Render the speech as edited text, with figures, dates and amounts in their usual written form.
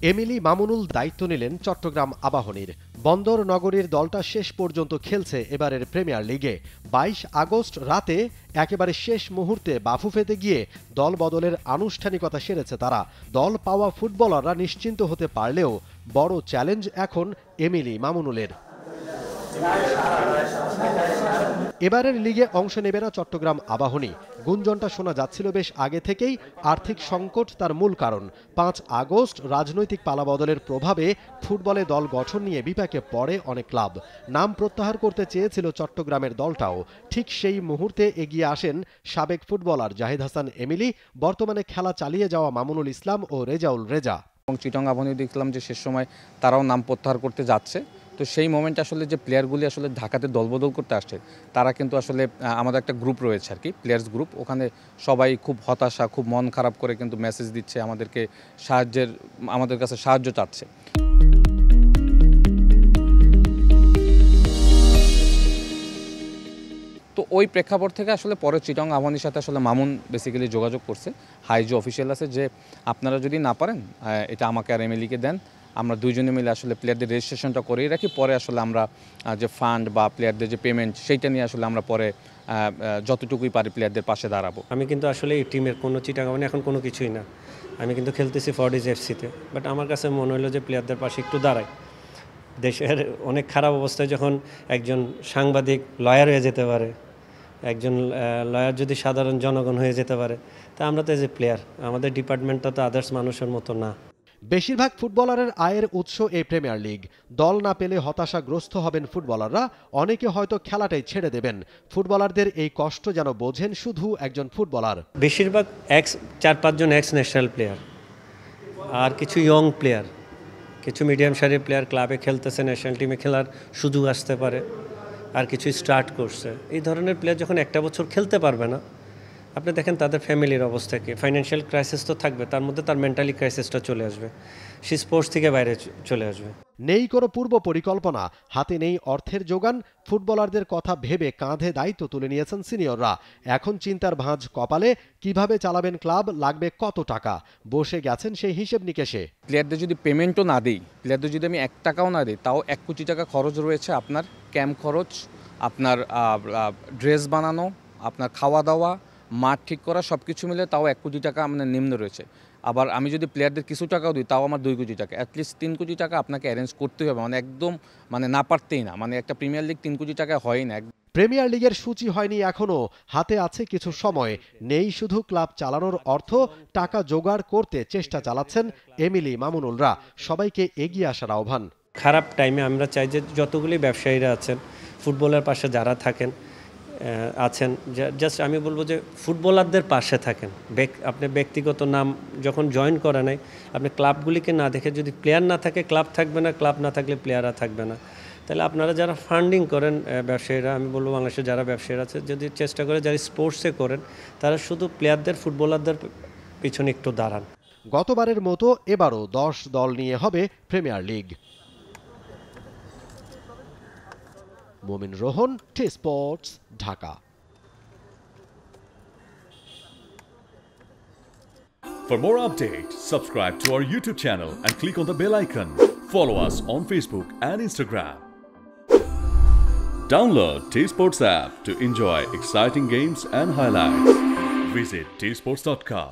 Emily Mamunul দায়িত্ব নিলেন চট্টগ্রাম আবাহনীর। বন্দর নগরীর দলটা শেষ পর্যন্ত খেলছে এবারের প্রিমিয়ার লিগে। ২২ আগস্ট রাতে একেবারে শেষ মুহূর্তে বাফুফেতে গিয়ে দল বদলের আনুষ্ঠানিকতা সেরেছে তারা। দল পাওয়া ফুটবলাররা নিশ্চিন্ত হতে পারলেও বড় চ্যালেঞ্জ এখন এমিলি মামুনুলের। এবারের লিগে অংশ নেবে না চট্টগ্রাম আবাহনী। গুঞ্জনটা শোনা যাচ্ছিল বেশ আগে থেকেই, আর্থিক সংকট তার মূল কারণ। ৫ আগস্ট রাজনৈতিক পালাবদলের প্রভাবে ফুটবলে দল গঠন নিয়ে বিপাকে পড়ে অনেক ক্লাব। নাম প্রত্যাহার করতে চেয়েছিল চট্টগ্রামের দলটাও। ঠিক সেই মুহূর্তে এগিয়ে আসেন সাবেক ফুটবলার জাহিদ হাসান এমিলি, বর্তমানে খেলা চালিয়ে যাওয়া মামুনুল ইসলাম ও রেজাউল রেজা। চিটং আবাহনী দেখলাম যে শেষ সময় তারাও নাম প্রত্যাহার করতে যাচ্ছে। তো সেই মোমেন্টে আসলে যে প্লেয়ারগুলি আসলে ঢাকাতে দলবদল করতে আসছে, তারা কিন্তু আসলে আমাদের একটা গ্রুপ রয়েছে আর কি, প্লেয়ার্স গ্রুপ। ওখানে সবাই খুব হতাশা, খুব মন খারাপ করে কিন্তু মেসেজ দিচ্ছে, আমাদের কাছে সাহায্য চাচ্ছে। তো ওই প্রেক্ষাপট থেকে আসলে পরে চিটং আবাহনীর সাথে আসলে মামুন বেসিক্যালি যোগাযোগ করছে। হাই যে অফিসিয়াল আছে যে আপনারা যদি না পারেন এটা আমাকে আর এমএলএকে দেন, আমরা দুইজনে মিলে আসলে প্লেয়ারদের রেজিস্ট্রেশনটা করেই রাখি, পরে আসলে আমরা যে ফান্ড বা প্লেয়ারদের যে পেমেন্ট সেইটা নিয়ে আসলে আমরা পরে যতটুকুই পারি প্লেয়ারদের পাশে দাঁড়াবো। আমি কিন্তু আসলে এই টিমের কোনো চিটাং আবাহনী এখন কোনো কিছুই না। আমি কিন্তু খেলতেছি ফর্টিজ এফসিতে, বাট আমার কাছে মনে হলো যে প্লেয়ারদের পাশে একটু দাঁড়াই। দেশের অনেক খারাপ অবস্থায় যখন একজন সাংবাদিক লয়ার হয়ে যেতে পারে, একজন লয়ার যদি সাধারণ জনগণ হয়ে যেতে পারে, তা আমরা তো এজ এ প্লেয়ার, আমাদের ডিপার্টমেন্টটা তো আদার্স মানুষের মতো না। বেশিরভাগ ফুটবলারের আয়ের উৎস এই প্রিমিয়ার লিগ। দল না পেলে হতাশাগ্রস্ত হবেন ফুটবলাররা, অনেকে হয়তো খেলাটাই ছেড়ে দেবেন। ফুটবলারদের এই কষ্ট যেন বোঝেন শুধু একজন ফুটবলার। বেশিরভাগ 4-5 জন এক্স ন্যাশনাল প্লেয়ার, আর কিছু ইয়ং প্লেয়ার, কিছু মিডিয়াম সারির প্লেয়ার ক্লাবে খেলতেছে, ন্যাশনাল টিমে খেলার সুযোগ আসতে পারে, আর কিছু স্টার্ট করছে। এই ধরনের প্লেয়ার যখন একটা বছর খেলতে পারবে না, আপনি দেখেন তাদের ফ্যামিলির অবস্থা কি। ফাইন্যান্সিয়াল ক্রাইসিস তো থাকবে, তার মধ্যে তার মেন্টালি ক্রাইসিসটা চলে আসবে, সে স্পোর্টস থেকে বাইরে চলে আসবে। নেই কোনো পূর্ব পরিকল্পনা, হাতে নেই অর্থের যোগান। ফুটবলারদের কথা ভেবে কাঁধে দায়িত্ব তুলে নিয়েছেন সিনিয়ররা। এখন চিন্তার ভাঁজ কপালে, কিভাবে চালাবেন ক্লাব, লাগবে কত টাকা, বসে গেছেন সেই হিসেব নিকেশে। প্লেয়ারদের যদি পেমেন্টও না দিই, প্লেয়ারদের যদি আমি 1 টাকাও না দিই, তাও 1 কোটি টাকা খরচ রয়েছে। আপনার ক্যাম্প খরচ, আপনার ড্রেস বানানো, আপনার খাওয়া দাওয়া, মাঠ ঠিক করা, সব কিছু মিলে তাও 1 কোটি টাকা মানে নিম্ন রয়েছে। আবার আমি যদি প্লেয়ারদের কিছু টাকাও দিই, তাও আমার 2 কোটি টাকা, অ্যাটলিস্ট 3 কোটি টাকা আপনাকে অ্যারেঞ্জ করতেই হবে। মানে একদম না পারতেই না, মানে একটা প্রিমিয়ার লিগ 3 কোটি টাকা হয় না। প্রিমিয়ার লিগের সূচি হয়নি এখনো, হাতে আছে কিছু সময়। নেই শুধু ক্লাব চালানোর অর্থ, টাকা জোগাড় করতে চেষ্টা চালাচ্ছেন এমিলি মামুনুলরা। সবাইকে এগিয়ে আসার আহ্বান। খারাপ টাইমে আমরা চাই যে যতগুলি ব্যবসায়ীরা আছেন, ফুটবলের পাশে যারা আছেন, জাস্ট আমি বলবো যে ফুটবলারদের পাশে থাকেন। আপনি ব্যক্তিগত নাম যখন জয়েন করে নাই, আপনি ক্লাবগুলিকে না দেখে, যদি প্লেয়ার না থাকে ক্লাব থাকবে না, ক্লাব না থাকলে প্লেয়াররা থাকবে না। তাহলে আপনারা যারা ফান্ডিং করেন ব্যবসায়ীরা, আমি বলবো বাংলাদেশে যারা ব্যবসায়ীরা আছে, যদি চেষ্টা করে যারা স্পোর্টসে করেন, তারা শুধু প্লেয়ারদের, ফুটবলারদের পিছনে একটু দাঁড়ান। গতবারের মতো এবারও 10 দল নিয়ে হবে প্রিমিয়ার লিগ। মোমিন Rohan, টি-স্পোর্টস, Dhaka. For more updates, subscribe to our YouTube channel and click on the bell icon. Follow us on Facebook and Instagram. Download T-Sports app to enjoy exciting games and highlights. Visit tsports.com.